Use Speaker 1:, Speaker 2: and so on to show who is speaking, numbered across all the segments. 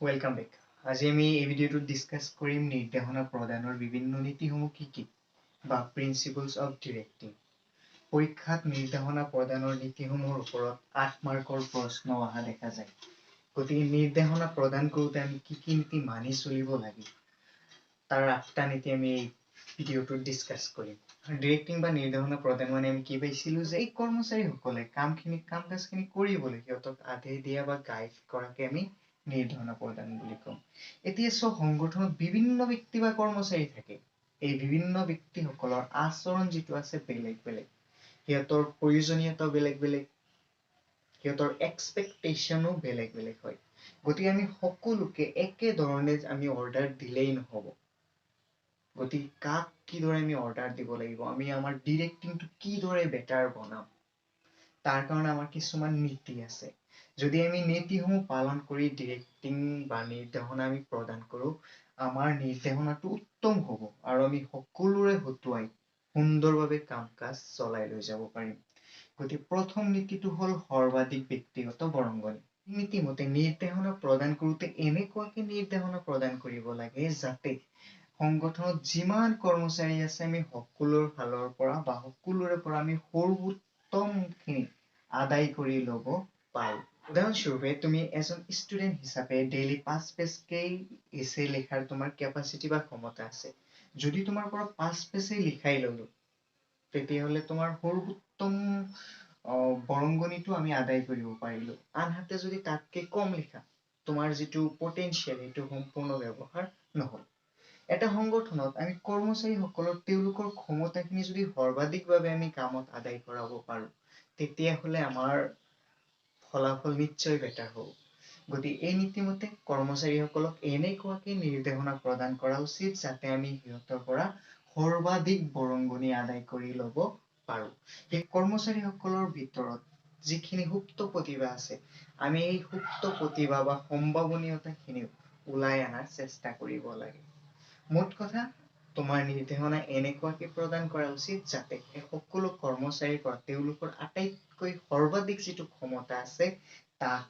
Speaker 1: Welcome back. আজি আমি এই ভিডিঅ'টোত ডিছকাছ কৰিম নিৰ্দেশনা প্ৰদানৰ বিভিন্ন নীতিসমূহ কি বা প্ৰিন্সিপলছ অফ ডিৰেক্টিং। পৰীক্ষাত নিৰ্দেশনা প্ৰদানৰ নীতিসমূহৰ ওপৰত 8 মাৰ্কৰ প্ৰশ্ন অহা দেখা যায়। গতিকে নিৰ্দেশনা প্ৰদান কৰোঁতে আমি কি নীতি মানি চলিব লাগে তাৰ 8টা নীতি আমি এই ভিডিঅ'টোত ডিছকাছ কৰিম। ডিৰেক্টিং বা নিৰ্দেশনা প্ৰদান মানে আমি কি পাইছিলোঁ যে এই কৰ্মচাৰীসকলে কাম কাজখিনি কৰিবলৈ সিহঁতক আদেশ দিয়া বা গাইড কৰাকে আমি নিৰ্দেশনা প্ৰদান বুলি কওঁ। এতিয়া সংগঠনত বিভিন্ন ব্যক্তি বা কৰ্মচাৰী থাকে। এই বিভিন্ন ব্যক্তিসকলৰ আচৰণ যিটো আছে বেলেগ বেলেগ, সিহঁতৰ প্ৰয়োজনীয়তা বেলেগ বেলেগ, সিহঁতৰ এক্সপেক্টেশ্যনো বেলেগ বেলেগ হয়। গতিকে আমি সকলোকে একেধৰণে আমি অৰ্ডাৰ দিলেই নহ'ব। গতিকে কাক কিদৰে আমি অৰ্ডাৰ দিব লাগিব, আমি আমাৰ ডিৰেক্টিংটো কিদৰে বেটাৰ বনাম, তাৰ কাৰণে আমাৰ কিছুমান নীতি আছে। যদি আমি নীতিসমূহ পালন কৰি ডিৰেক্টিং বা নিৰ্দেশনা আমি প্ৰদান কৰোঁ, আমাৰ নিৰ্দেশনাটো উত্তম হ'ব আৰু আমি সকলোৰে হতুৱাই সুন্দৰভাৱে কাম কাজ চলাই লৈ যাব পাৰিম। গতিকে প্ৰথম নীতিটো হ'ল সৰ্বাধিক ব্যক্তিগত বৰঙণি। নীতিমতে নিৰ্দেশনা প্ৰদান কৰোঁতে এনেকুৱাকে নিৰ্দেশনা প্ৰদান কৰিব লাগে যাতে সংগঠনত যিমান কৰ্মচাৰী আছে আমি সকলোৰ ফালৰ পৰা বা সকলোৰে পৰা আমি সৰ্বোত্তমখিনি আদায় কৰি ল'ব পাৰোঁ। উদাহৰণস্বৰূপে তুমি এজন ষ্টুডেণ্ট হিচাপে ডেইলি 5 পেজকেই এছে লিখাৰ তোমাৰ কেপাচিটি বা ক্ষমতা আছে। যদি তোমাৰ পৰা 5 পেজেই লিখাই ল'লো, তেতিয়াহ'লে তোমাৰ সৰ্বোত্তম বৰঙণিটো আমি আদায় কৰিব পাৰিলো। আনহাতে যদি তাতকৈ কম লিখা, তোমাৰ যিটো পটেনচিয়েল সেইটো সম্পূৰ্ণ ব্যৱহাৰ নহ'ল। এটা সংগঠনত আমি কৰ্মচাৰীসকলৰ তেওঁলোকৰ ক্ষমতাখিনি যদি সৰ্বাধিকভাৱে আমি কামত আদায় কৰাব পাৰোঁ, তেতিয়াহ'লে আমাৰ ফলাফল নিশ্চয় বেটাৰ হ'ব। গতিকে এই নীতিমতে কৰ্মচাৰীসকলক এনেকুৱাকে নিৰ্দেশনা প্ৰদান কৰা উচিত যাতে আমি সিহঁতৰ পৰা সৰ্বাধিক বৰঙণি আদায় কৰি ল'ব পাৰোঁ। সেই কৰ্মচাৰীসকলৰ ভিতৰত যিখিনি সুপ্ত প্ৰতিভা আছে, আমি এই সুপ্ত প্ৰতিভা বা সম্ভাৱনীয়তাখিনি ওলাই অনাৰ চেষ্টা কৰিব লাগে। মুঠ কথা, তোমাৰ নিৰ্দেশনা এনেকুৱাকে প্ৰদান কৰা উচিত যাতে সকলো কৰ্মচাৰীৰ পৰা তেওঁলোকৰ আটাইতকৈ সৰ্বাধিক যিটো ক্ষমতা আছে তাক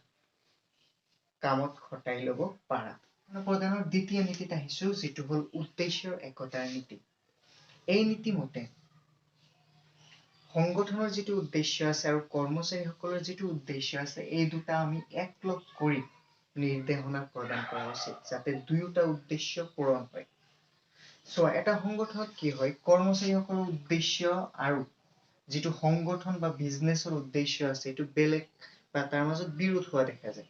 Speaker 1: কামত খটাই ল'ব পাৰা। প্ৰদানৰ দ্বিতীয় নীতিত আহিছো, যিটো হ'ল উদ্দেশ্যৰ একতাৰ নীতি। এই নীতি মতে সংগঠনৰ যিটো উদ্দেশ্য আছে আৰু কৰ্মচাৰীসকলৰ যিটো উদ্দেশ্য আছে, এই দুটা আমি একলগ কৰি নিৰ্দেশনা প্ৰদান কৰা উচিত যাতে দুয়োটা উদ্দেশ্য পূৰণ হয়। এটা সংগঠনত কি হয়, কৰ্মচাৰীসকলৰ উদ্দেশ্য আৰু যিটো সংগঠন বা বিজনেছৰ উদ্দেশ্য আছে এইটো বেলেগ বা তাৰ মাজত বিৰোধ হোৱা দেখা যায়।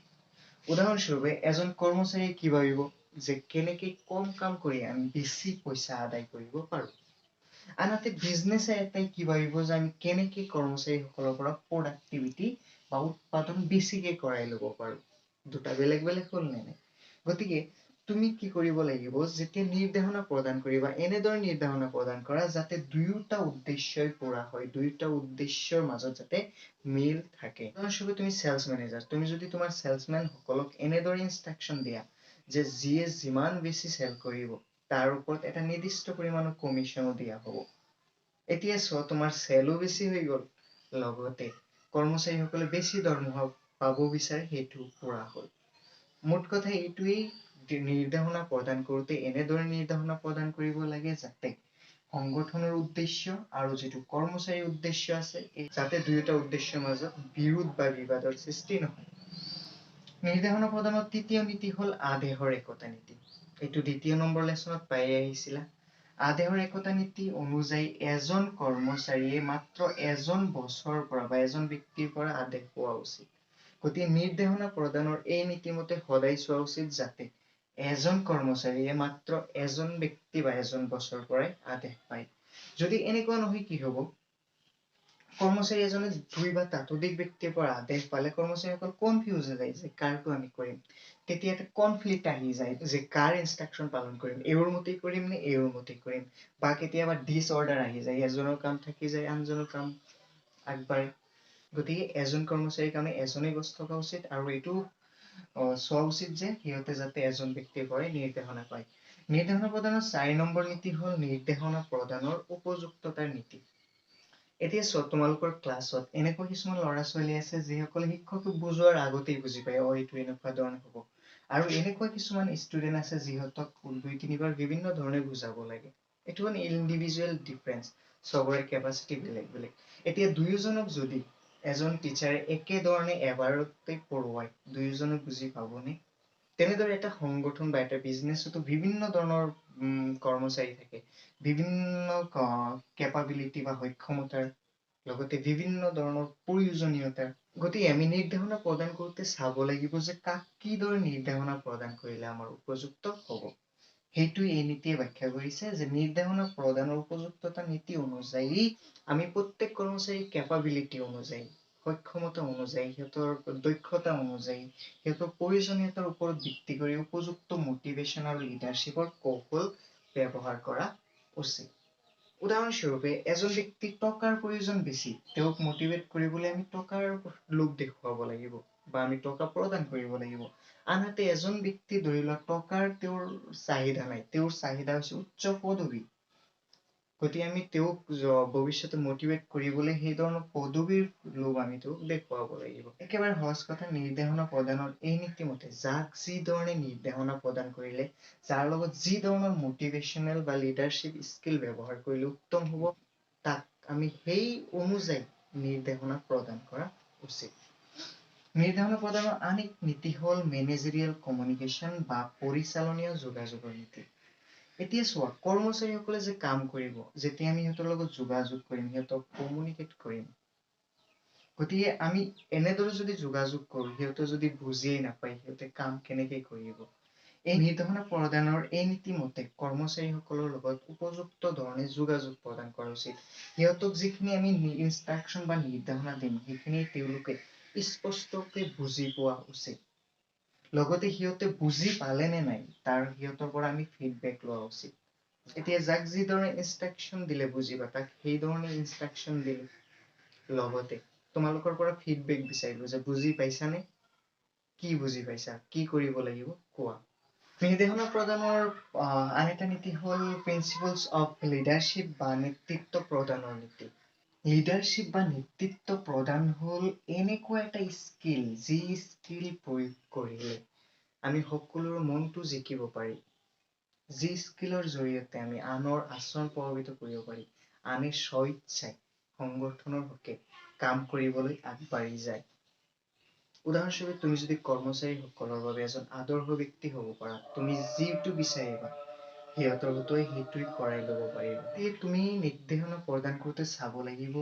Speaker 1: উদাহৰণস্বৰূপে এজন কৰ্মচাৰীয়ে কি ভাবিব যে কেনেকে কম কাম কৰি আমি বেছি পইচা আদায় কৰিব পাৰোঁ। আনহাতে বিজনেছে এটাই কি ভাবিব যে আমি কেনেকে কৰ্মচাৰীসকলৰ পৰা প্ৰডাক্টিভিটি বা উৎপাদন বেছিকে কৰাই ল'ব পাৰোঁ। দুটা বেলেগ বেলেগ হ'ল নে নাই? গতিকে তুমি কি কৰিব লাগিব, যেতিয়া নিৰ্দেশনা প্ৰদান কৰিবা এনেদৰে নিৰ্দেশনা প্ৰদান কৰা যাতে দুয়োটা উদ্দেশ্যই পূৰা হয়, দুয়োটা উদ্দেশ্যৰ মাজত যাতে মিল থাকে। উদাহৰণস্বৰূপে তুমি চেলছ মেনেজাৰ, তুমি যদি তোমাৰ চেলছমেন সকলক এনেদৰে ইনষ্ট্ৰাকশ্যন দিয়া যে যিয়ে যিমান বেছি চেল কৰিব তাৰ ওপৰত এটা নিৰ্দিষ্ট পৰিমাণৰ কমিশ্যনো দিয়া হ'ব। এতিয়া চোৱা, তোমাৰ চেলো বেছি হৈ গ'ল, লগতে কৰ্মচাৰীসকলে বেছি দৰমহা পাব বিচাৰে, সেইটো পূৰা হ'ল। মুঠ কথা এইটোৱেই, নিৰ্দেশনা প্ৰদান কৰোঁতে এনেদৰে নিৰ্দেশনা প্ৰদান কৰিব লাগে যাতে সংগঠনৰ উদ্দেশ্য আৰু যিটো কৰ্মচাৰীৰ উদ্দেশ্য আছে যাতে দুয়োটা উদ্দেশ্যৰ মাজত বিৰোধ বা বিবাদৰ সৃষ্টি নহয়। নিৰ্দেশনা প্ৰদানৰ তৃতীয় নীতি হ'ল আদেশৰ একতা নীতি। এইটো দ্বিতীয় নম্বৰ লেচনত পাই আহিছিলা। আদেশৰ একতা নীতি অনুযায়ী এজন কৰ্মচাৰীয়ে মাত্ৰ এজন বছৰৰ পৰা বা এজন ব্যক্তিৰ পৰা আদেশ পোৱা উচিত। গতিকে নিৰ্দেশনা প্ৰদানৰ এই নীতিমতে সদায় চোৱা উচিত যাতে এজন কৰ্মচাৰীয়ে মাত্ৰ এজন ব্যক্তি বা এজন বছৰৰ পৰাই আদেশ পায়। যদি এনেকুৱা নহয় কি হ'ব, কৰ্মচাৰী এজনে 2 বা ততোধিক ব্যক্তিৰ পৰা আদেশ পালে কৰ্মচাৰীসকল কনফিউজ হৈ যায় যে কাৰটো আমি কৰিম। তেতিয়া এটা কনফ্লিক্ট আহি যায় যে কাৰ ইনষ্ট্ৰাকশ্যন পালন কৰিম, এওঁৰ মতেই কৰিম নে এওঁৰ মতেই কৰিম, বা কেতিয়াবা ডিছঅৰ্ডাৰ আহি যায়, এজনৰ কাম থাকি যায় আনজনৰ কাম আগবাঢ়ে। গতিকে এজন কৰ্মচাৰীৰ কাৰণে এজনেই গছ থকা উচিত আৰু এইটো চোৱা উচিত যে সিহঁতে যাতে এজন ব্যক্তিৰ পৰাই নিৰ্দেশনা পায়। নিৰ্দেশনা প্ৰদানৰ 4 নম্বৰ নীতি হ'ল নিৰ্দেশনা প্ৰদানৰ উপযুক্ততাৰ নীতি। এতিয়া চোৱা, তোমালোকৰ ক্লাছত এনেকুৱা কিছুমান ল'ৰা ছোৱালী আছে যিসকলে শিক্ষকক বুজোৱাৰ আগতেই বুজি পায় এইটো এনেকুৱা ধৰণে হ'ব, আৰু এনেকুৱা কিছুমান ষ্টুডেন্ট আছে যিহঁতক 2-3বাৰ বিভিন্ন ধৰণে বুজাব লাগে। এইটো মানে ইণ্ডিভিজুৱেল ডিফাৰেঞ্চ, চবৰে কেপাচিটি বেলেগ বেলেগ। এতিয়া দুয়োজনক যদি এজন টিচাৰে একেধৰণে এবাৰতে পঢ়ুৱায়, দুয়োজনে বুজি পাবনে? তেনেদৰে এটা সংগঠন বা এটা বিজনেছতো বিভিন্ন ধৰণৰ কৰ্মচাৰী থাকে, বিভিন্ন কেপাবিলিটি বা সক্ষমতাৰ লগতে বিভিন্ন ধৰণৰ প্ৰয়োজনীয়তা। গতিকে আমি নিৰ্দেশনা প্ৰদান কৰোঁতে চাব লাগিব যে কাক কিদৰে নিৰ্দেশনা প্ৰদান কৰিলে আমাৰ উপযুক্ত হ'ব। সেইটোৱে এই নীতিয়ে ব্যাখ্যা কৰিছে যে নিৰ্দেশনা প্ৰদানৰ উপযুক্ততা নীতি অনুযায়ী আমি প্ৰত্যেক কৰ্মচাৰীৰ কেপাবিলিটি অনুযায়ী, সক্ষমতা অনুযায়ী, সিহঁতৰ দক্ষতা অনুযায়ী, সিহঁতৰ প্ৰয়োজনীয়তাৰ ওপৰত ভিত্তি কৰি উপযুক্ত মটিভেশ্যন আৰু লিডাৰশ্বিপৰ কৌশল ব্যৱহাৰ কৰা উচিত। উদাহৰণস্বৰূপে এজন ব্যক্তিক টকাৰ প্ৰয়োজন বেছি, তেওঁক মটিভেট কৰিবলৈ আমি টকাৰ লোভ দেখুৱাব লাগিব বা আমি টকা প্ৰদান কৰিব লাগিব। আনহাতে এজন ব্যক্তি ধৰি লোৱা টকাৰ তেওঁৰ চাহিদা নাই, তেওঁৰ চাহিদা হৈছে উচ্চ পদবী, গতিকে আমি তেওঁক ভৱিষ্যতে মটিভেট কৰিবলৈ সেই ধৰণৰ পদবীৰ লোভ আমি তেওঁক দেখুৱাব লাগিব। একেবাৰে সহজ কথা, নিৰ্দেশনা প্ৰদানৰ এই নীতিমতে যাক যি ধৰণে নিৰ্দেশনা প্ৰদান কৰিলে, যাৰ লগত যি ধৰণৰ মটিভেশ্যনেল বা লিডাৰশ্বিপ স্কিল ব্যৱহাৰ কৰিলে উত্তম হ'ব, তাক আমি সেই অনুযায়ী নিৰ্দেশনা প্ৰদান কৰা উচিত। নিৰ্দেশনা প্ৰদানৰ আন এক নীতি হ'ল মেনেজেৰিয়েল কমিউনিকেশ্যন বা পৰিচালনীয় যোগাযোগৰ নীতি। এতিয়া চোৱা, কৰ্মচাৰীসকলে যে কাম কৰিব, যেতিয়া আমি সিহঁতৰ লগত যোগাযোগ কৰিম, সিহঁতক কমিউনিকেট কৰিম, গতিকে আমি এনেদৰে যদি যোগাযোগ কৰো, সিহঁতে যদি বুজিয়েই নাপায় সিহঁতে কাম কেনেকে কৰিব। এই নিৰ্দেশনা প্ৰদানৰ এই নীতিমতে কৰ্মচাৰীসকলৰ লগত উপযুক্ত ধৰণে যোগাযোগ প্ৰদান কৰা উচিত। সিহঁতক যিখিনি আমি ইনষ্ট্ৰাকশ্যন বা নিৰ্দেশনা দিম, সেইখিনি তেওঁলোকে স্পষ্টকে বুজি পোৱা উচিত। লগতে সিহঁতে বুজি পালে নে নাই তাৰ সিহঁতৰ পৰা আমি ফিডবেক লোৱা উচিত। এতিয়া যাক যি ধৰণে ইনষ্ট্ৰাকশ্যন দিলে বুজিবা, তাক সেই ধৰণে ইনষ্ট্ৰাকশ্যন দিলে লগতে তোমালোকৰ পৰা ফিডবেক বিচাৰিলো যে বুজি পাইছানে? কি বুজি পাইছা? কি কৰিব লাগিব কোৱা। নিৰ্দেশনা প্ৰদানৰ আন এটা নীতি হ'ল প্ৰিন্সিপলছ অফ লিডাৰশ্বিপ বা নেতৃত্ব প্ৰদানৰ নীতি। লিডাৰশ্বিপ বা নেতৃত্ব প্ৰদান হ'ল এনেকুৱা এটা স্কিল, যি স্কিল প্ৰয়োগ কৰিলে আমি সকলোৰে মনটো জিকিব পাৰি, যি স্কিলৰ জৰিয়তে আমি আনৰ আচৰণ প্ৰভাৱিত কৰিব পাৰি, আনে স্বইচ্ছাই সংগঠনৰ হকে কাম কৰিবলৈ আগবাঢ়ি যায়। উদাহৰণস্বৰূপে তুমি যদি কৰ্মচাৰীসকলৰ বাবে এজন আদৰ্শ ব্যক্তি হ'ব পাৰা, তুমি যিটো বিচাৰিবা সিহঁতৰ হতুৱাই সেইটোৱে কৰাই ল'ব পাৰিবা। সেয়ে তুমি নিৰ্দেশনা প্ৰদান কৰোঁতে চাব লাগিব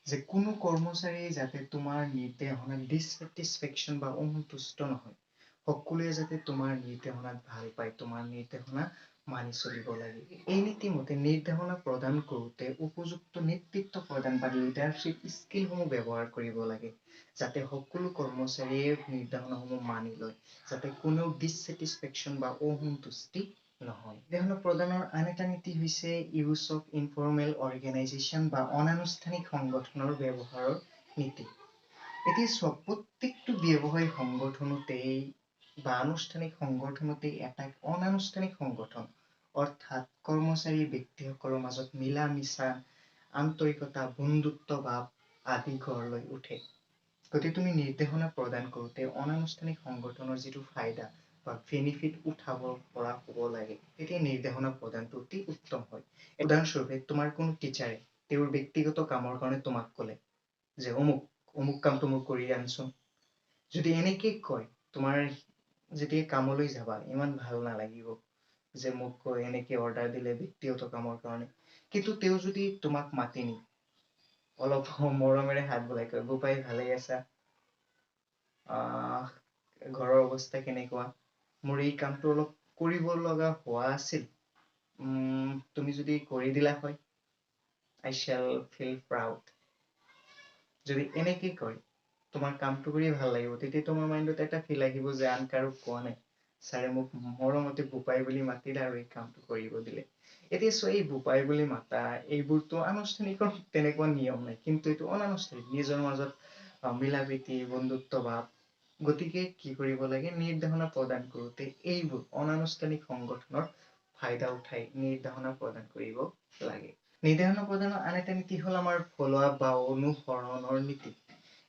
Speaker 1: যে কোনো কৰ্মচাৰীয়ে যাতে তোমাৰ নিৰ্দেশনাত ডিছছেটিছফেকশ্যন বা অসন্তুষ্ট নহয়। সকলোৱে যাতে তোমাৰ নিৰ্দেশনাত ভাল পায়, তোমাৰ নিৰ্দেশনা মানি চলিব লাগে। এই নীতিমতে নিৰ্দেশনা প্ৰদান কৰোঁতে উপযুক্ত নেতৃত্ব প্ৰদান বা লিডাৰশ্বিপ স্কিলসমূহ ব্যৱহাৰ কৰিব লাগে, যাতে সকলো কৰ্মচাৰীয়ে নিৰ্দেশনাসমূহ মানি লয়, যাতে কোনেও ডিছছেটিছফেকশ্যন বা অসন্তুষ্টি নহয়। নিৰ্দেশনা প্ৰদানৰ আন এটা নীতি হৈছে ইউজ অফ ইনফৰ্মেল অৰ্গেনাইজেশ্যন বা অনানুষ্ঠানিক সংগঠনৰ ব্যৱহাৰৰ নীতি। এতিয়া চোৱা, প্ৰত্যেকটো ব্যৱসায়িক সংগঠনতেই বা আনুষ্ঠানিক সংগঠনতেই এটা অনানুষ্ঠানিক সংগঠন, অৰ্থাৎ কৰ্মচাৰী ব্যক্তিসকলৰ মাজত মিলা মিছা, আন্তৰিকতা, বন্ধুত্ব ভাৱ আদি গঢ় লৈ উঠে। গতিকে তুমি নিৰ্দেশনা প্ৰদান কৰোঁতে অনানুষ্ঠানিক সংগঠনৰ যিটো ফাইদা বা বেনিফিট উঠাব পৰা হ'ব লাগে, তেতিয়া নিৰ্দেশনা প্ৰদানটো অতি উত্তম হয়। উদাহৰণস্বৰূপে তোমাৰ কোনো টিচাৰে তেওঁৰ ব্যক্তিগত কামৰ কাৰণে তোমাক ক'লে যে অমুক কামটো মোক কৰি আনচোন। যদি এনেকে কয়, তোমাৰ যেতিয়া কামলৈ যাবা ইমান ভাল নালাগিব যে মোক এনেকে অৰ্ডাৰ দিলে ব্যক্তিগত কামৰ কাৰণে। কিন্তু তেওঁ যদি তোমাক মাতি নি অলপ মৰমেৰে হাত বলাই কয়, বোপাই ভালে আছা? ঘৰৰ অৱস্থা কেনেকুৱা? মোৰ এই কামটো অলপ কৰিব লগা হোৱা আছিল, তুমি যদি কৰি দিলা হয়, I shall feel proud. যদি এনেকে কয়, তোমাৰ কামটো কৰি ভাল লাগিব, তেতিয়া তোমাৰ মাইণ্ডত এটা ফিল আহিব যে আন কাৰো কোৱা নাই, ছাৰে মোক মৰমতে বোপাই বুলি মাতিলে আৰু এই কামটো কৰিব দিলে। এতিয়া চোৱা, এই বোপাই বুলি মাতা এইবোৰতো আনুষ্ঠানিকৰ তেনেকুৱা নিয়ম নাই, কিন্তু এইটো অনানুষ্ঠানিক, নিজৰ মাজত মিলা প্ৰীতি, বন্ধুত্ব ভাৱ। গতিকে কি কৰিব লাগে, নিৰ্দেশনা প্ৰদান কৰোঁতে এইবোৰ অনানুষ্ঠানিক সংগঠনৰ ফাইদা উঠাই নিৰ্দেশনা প্ৰদান কৰিব লাগে। নিৰ্দেশনা প্ৰদানৰ আন এটা নীতি হ'ল আমাৰ ফল' আপ বা অনুসৰণৰ নীতি।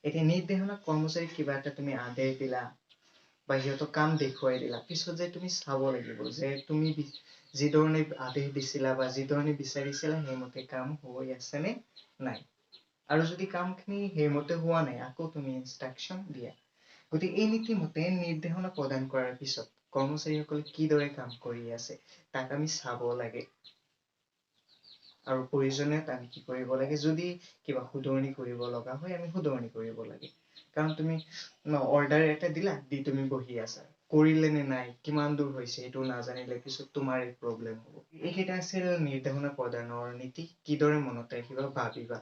Speaker 1: এতিয়া নিৰ্দেশনা কৰ্মচাৰীক কিবা এটা তুমি আদেশ দিলা বা সিহঁতক কাম দেখুৱাই দিলা, পিছত যে তুমি চাব লাগিব যে তুমি যিধৰণে আদেশ দিছিলা বা যিধৰণে বিচাৰিছিলা সেইমতে কাম হৈ আছে নে নাই। আৰু যদি কামখিনি সেইমতে হোৱা নাই আকৌ তুমি ইনষ্ট্ৰাকচন দিয়া। গতিকে এই নীতিমতে নিৰ্দেশনা প্ৰদান কৰাৰ পিছত কৰ্মচাৰীসকলে কিদৰে কাম কৰি আছে তাক আমি চাব লাগে। আৰু প্ৰয়োজনীয়ত আমি কি কৰিব লাগে, যদি কিবা শুধৰণি কৰিব লগা হয় আমি শুধৰণি কৰিব লাগে। কাৰণ তুমি অৰ্ডাৰ এটা দিলা, দি তুমি বহি আছা, কৰিলে নে নাই কিমান দূৰ হৈছে সেইটো নাজানিলে পিছত তোমাৰ প্ৰব্লেম হ'ব। এইকেইটা আছিল নিৰ্দেশনা প্ৰদানৰ নীতি। কিদৰে মনত ৰাখিবা ভাবিবা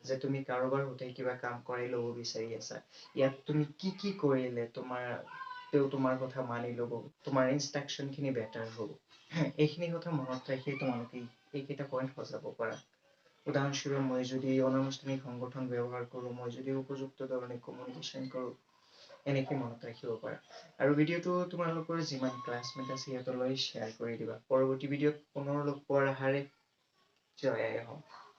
Speaker 1: যে তুমি কাৰোবাৰ হতে কিবা কাম কৰাই ল'ব বিচাৰি আছা, ইয়াত তুমি কি কৰিলে তেওঁ তোমাৰ কথা মানি ল'ব, তোমাৰ ইনষ্ট্ৰাকচন খিনি বেটাৰ হ'ব। এইখিনি কথা মনত ৰাখি তোমালোকে এইকেইটা পইণ্ট সজাব পাৰা। উদাহৰণস্বৰূপে মই যদি অনানুষ্ঠানিক সংগঠন ব্যৱহাৰ কৰো, মই যদি উপযুক্ত ধৰণে কমিউনিকেশ্যন কৰো, এনেকে মনত ৰাখিব পাৰা। আৰু ভিডিঅ'টো তোমালোকৰ যিমান ক্লাছমেট আছে সিহঁতলৈ শ্বেয়াৰ কৰি দিবা। পৰৱৰ্তী ভিডিঅ'ত পুনৰ লগ পোৱাৰ আশাৰে জয় আই অসম।